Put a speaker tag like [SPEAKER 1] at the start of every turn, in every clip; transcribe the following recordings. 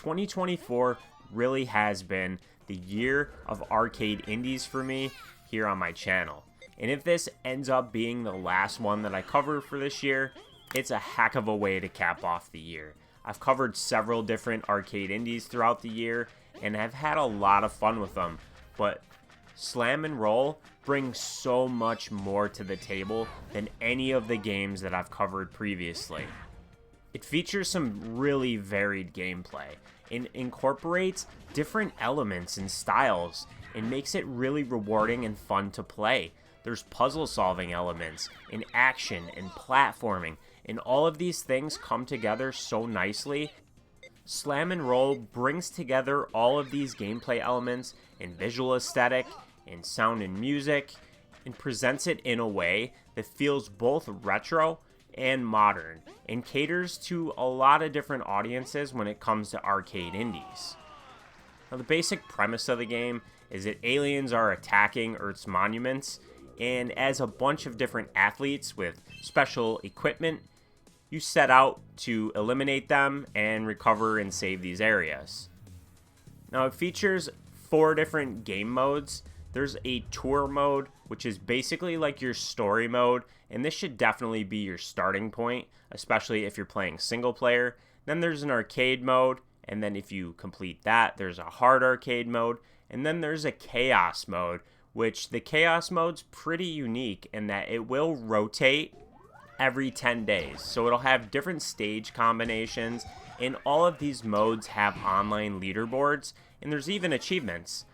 [SPEAKER 1] 2024 really has been the year of arcade indies for me here on my channel. And if this ends up being the last one that I cover for this year, it's a heck of a way to cap off the year. I've covered several different arcade indies throughout the year and have had a lot of fun with them, but Slam and Roll brings so much more to the table than any of the games that I've covered previously. It features some really varied gameplay and incorporates different elements and styles and makes it really rewarding and fun to play. There's puzzle solving elements and action and platforming, and all of these things come together so nicely. Slam and Roll brings together all of these gameplay elements and visual aesthetic and sound and music and presents it in a way that feels both retro and modern and caters to a lot of different audiences when it comes to arcade indies. Now, the basic premise of the game is that aliens are attacking Earth's monuments, and as a bunch of different athletes with special equipment, you set out to eliminate them and recover and save these areas. Now, it features 4 different game modes. There's a tour mode, which is basically like your story mode, and this should definitely be your starting point, especially if you're playing single player. Then there's an arcade mode, and then if you complete that, there's a hard arcade mode, and then there's a chaos mode, which the chaos mode's pretty unique in that it will rotate every 10 days. So it'll have different stage combinations, and all of these modes have online leaderboards, and there's even achievements.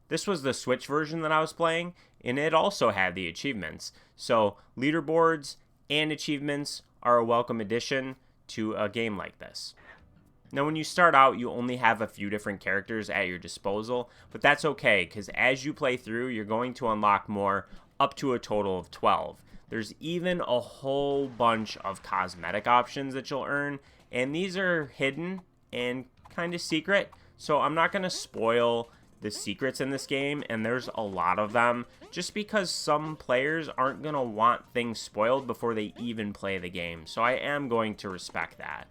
[SPEAKER 1] This was the Switch version that I was playing, and it also had the achievements. So leaderboards and achievements are a welcome addition to a game like this. Now, when you start out, you only have a few different characters at your disposal, but that's okay, because as you play through, you're going to unlock more, up to a total of 12. There's even a whole bunch of cosmetic options that you'll earn, and these are hidden and kind of secret, so I'm not going to spoil the secrets in this game, and there's a lot of them, just because some players aren't going to want things spoiled before they even play the game, so I am going to respect that.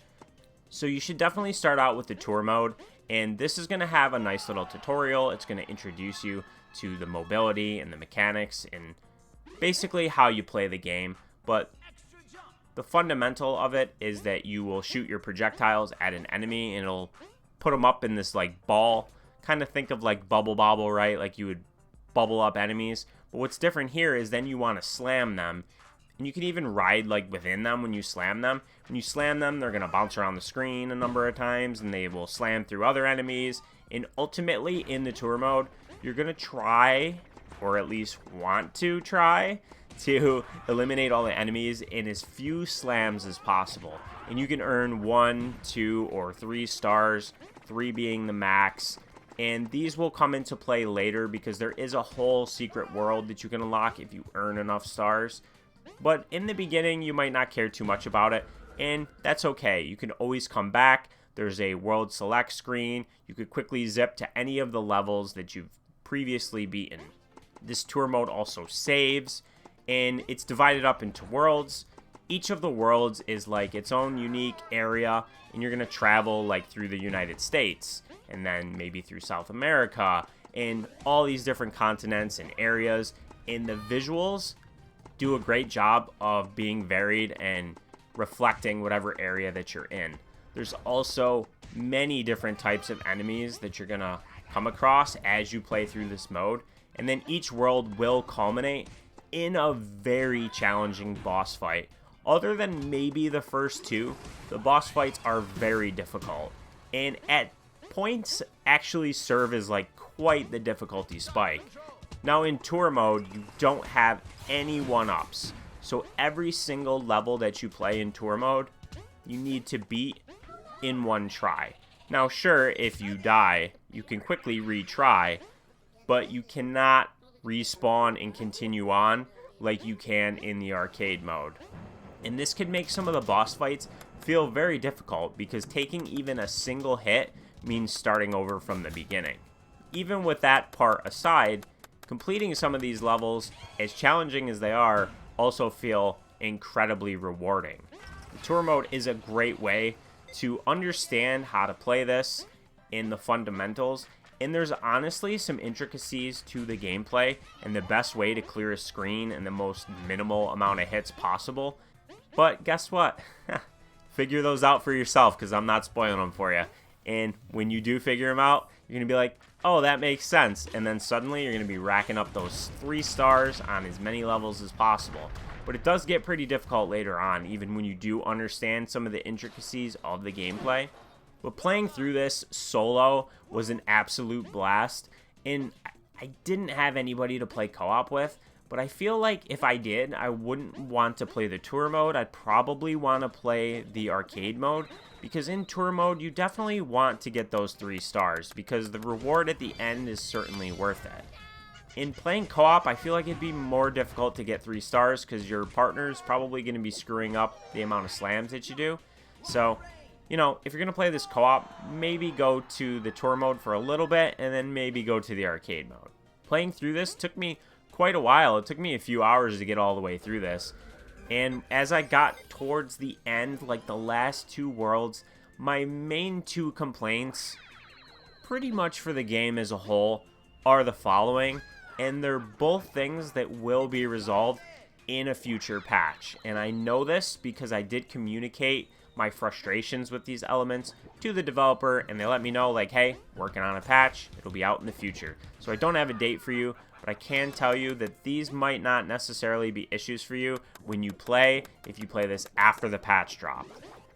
[SPEAKER 1] So you should definitely start out with the tour mode, and this is going to have a nice little tutorial. It's going to introduce you to the mobility and the mechanics and basically how you play the game, but the fundamental of it is that you will shoot your projectiles at an enemy and it'll put them up in this like ball. Kind of think of like Bubble Bobble, right? Like you would bubble up enemies, but what's different here is then you want to slam them, and you can even ride like within them when you slam them. When you slam them, they're going to bounce around the screen a number of times, and they will slam through other enemies, and ultimately in the tour mode, you're going to try, or at least want to try, to eliminate all the enemies in as few slams as possible. And you can earn 1, 2, or 3 stars, 3 being the max. And these will come into play later because there is a whole secret world that you can unlock if you earn enough stars. But in the beginning, you might not care too much about it, and that's okay. You can always come back. There's a world select screen. You could quickly zip to any of the levels that you've previously beaten. This tour mode also saves, and it's divided up into worlds. Each of the worlds is like its own unique area, and you're going to travel like through the United States, and then maybe through South America, and all these different continents and areas. And the visuals do a great job of being varied and reflecting whatever area that you're in. There's also many different types of enemies that you're going to come across as you play through this mode. And then each world will culminate in a very challenging boss fight. Other than maybe the first 2, the boss fights are very difficult, and at points actually serve as like quite the difficulty spike. Now in tour mode, you don't have any 1-ups, so every single level that you play in tour mode, you need to beat in one try. Now sure, if you die, you can quickly retry, but you cannot respawn and continue on like you can in the arcade mode. And this can make some of the boss fights feel very difficult because taking even a single hit means starting over from the beginning. Even with that part aside, completing some of these levels, as challenging as they are, also feel incredibly rewarding. The tour mode is a great way to understand how to play this in the fundamentals, and there's honestly some intricacies to the gameplay and the best way to clear a screen and the most minimal amount of hits possible. But guess what? Figure those out for yourself, because I'm not spoiling them for you. And when you do figure them out, you're going to be like, oh, that makes sense. And then suddenly you're going to be racking up those 3 stars on as many levels as possible. But it does get pretty difficult later on, even when you do understand some of the intricacies of the gameplay. But playing through this solo was an absolute blast. And I didn't have anybody to play co-op with. But I feel like if I did, I wouldn't want to play the tour mode. I'd probably want to play the arcade mode, because in tour mode, you definitely want to get those 3 stars, because the reward at the end is certainly worth it. In playing co-op, I feel like it'd be more difficult to get 3 stars, because your partner's probably going to be screwing up the amount of slams that you do. So, you know, if you're going to play this co-op, maybe go to the tour mode for a little bit, and then maybe go to the arcade mode. Playing through this took me quite a while. It took me a few hours to get all the way through this. And as I got towards the end, like the last 2 worlds, my main 2 complaints, pretty much for the game as a whole, are the following. And they're both things that will be resolved in a future patch. And I know this because I did communicate my frustrations with these elements to the developer, and they let me know, like, hey, working on a patch, it'll be out in the future. So I don't have a date for you, but I can tell you that these might not necessarily be issues for you when you play, if you play this after the patch drop.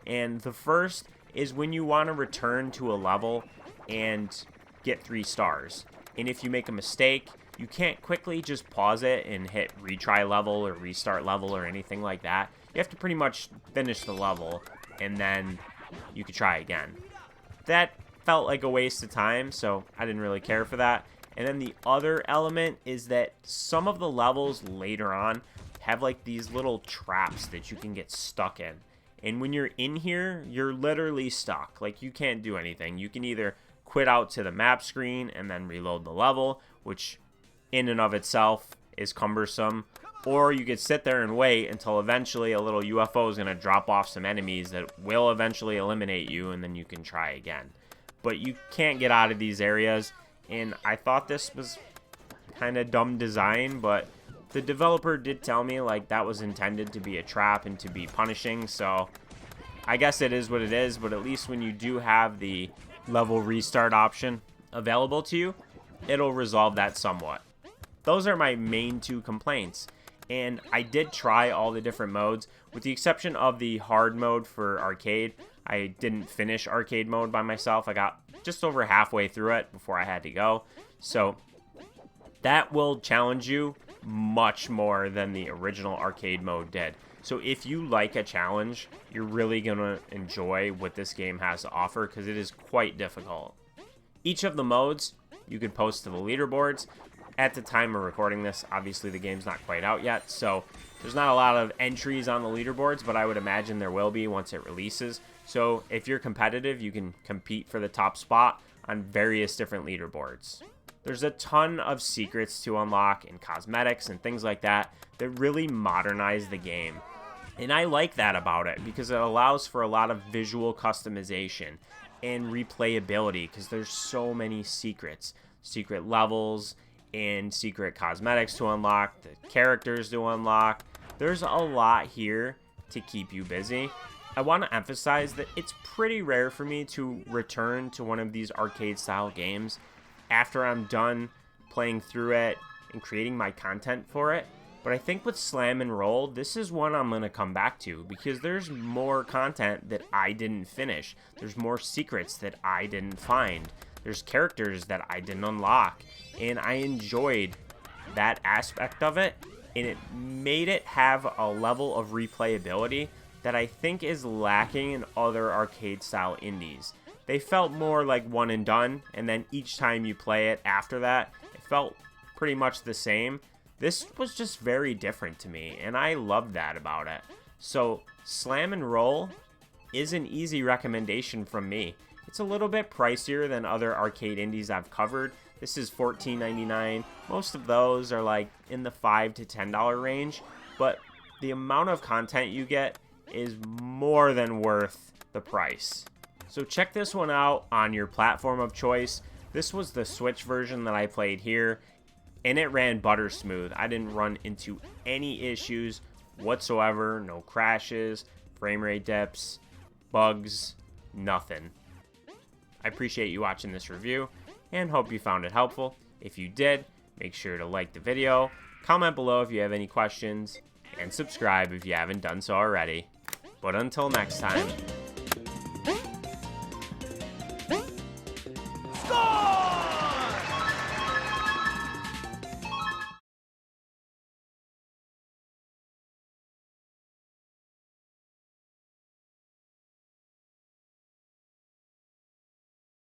[SPEAKER 1] And the first is when you want to return to a level and get 3 stars. And if you make a mistake, you can't quickly just pause it and hit retry level or restart level or anything like that. You have to pretty much finish the level, and then you could try again. That felt like a waste of time, so I didn't really care for that. And then the other element is that some of the levels later on have like these little traps that you can get stuck in. And when you're in here, you're literally stuck. Like, you can't do anything. You can either quit out to the map screen and then reload the level, which in and of itself is cumbersome. Or you could sit there and wait until eventually a little UFO is going to drop off some enemies that will eventually eliminate you, and then you can try again. But you can't get out of these areas, and I thought this was kind of dumb design, but the developer did tell me like that was intended to be a trap and to be punishing, so I guess it is what it is. But at least when you do have the level restart option available to you, it'll resolve that somewhat. Those are my main 2 complaints. And I did try all the different modes, with the exception of the hard mode for arcade. I didn't finish arcade mode by myself. I got just over halfway through it before I had to go. So that will challenge you much more than the original arcade mode did. So if you like a challenge, you're really going to enjoy what this game has to offer, because it is quite difficult. Each of the modes you could post to the leaderboards. At the time of recording this, obviously the game's not quite out yet, so there's not a lot of entries on the leaderboards, but I would imagine there will be once it releases. So if you're competitive, you can compete for the top spot on various different leaderboards. There's a ton of secrets to unlock and cosmetics and things like that that really modernize the game. And I like that about it, because it allows for a lot of visual customization and replayability, because there's so many secrets, secret levels, and secret cosmetics to unlock, the characters to unlock. There's a lot here to keep you busy. I want to emphasize that it's pretty rare for me to return to one of these arcade style games after I'm done playing through it and creating my content for it. But I think with Slam and Roll, this is one I'm going to come back to, because there's more content that I didn't finish. There's more secrets that I didn't find. There's characters that I didn't unlock, and I enjoyed that aspect of it, and it made it have a level of replayability that I think is lacking in other arcade-style indies. They felt more like one and done, and then each time you play it after that, it felt pretty much the same. This was just very different to me, and I loved that about it. So, Slam and Roll is an easy recommendation from me. It's a little bit pricier than other arcade indies I've covered. This is $14.99. Most of those are like in the $5 to $10 range, but the amount of content you get is more than worth the price. So check this one out on your platform of choice. This was the Switch version that I played here, and it ran butter smooth. I didn't run into any issues whatsoever, no crashes, frame rate dips, bugs, nothing. I appreciate you watching this review and hope you found it helpful. If you did, make sure to like the video, comment below if you have any questions, and subscribe if you haven't done so already. But until next time,